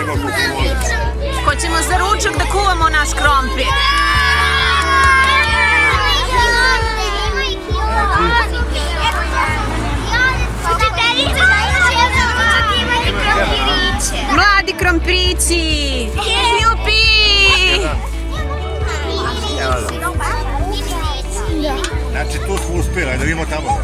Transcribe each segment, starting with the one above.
ima kupovnicu. Hoćemo za ručak da kuvamo naš krompir. Mladi krompirići! Jupi! Znači tu smo uspjeli, ajde vidimo tamo.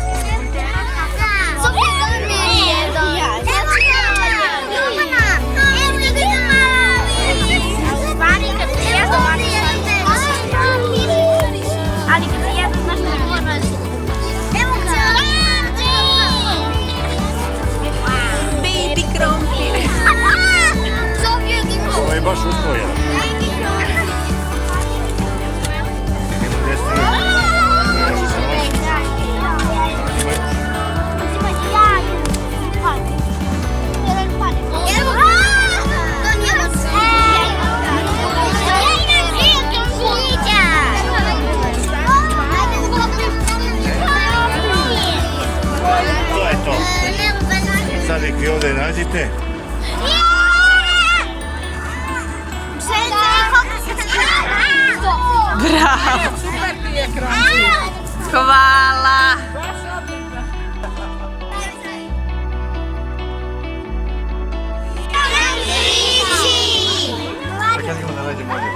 Baby krompir! Ovo je baš uspio jedan. To je to. Sad neki ovdje nađite. Bravo! Hvala! Kad idemo da nađemo ovdje?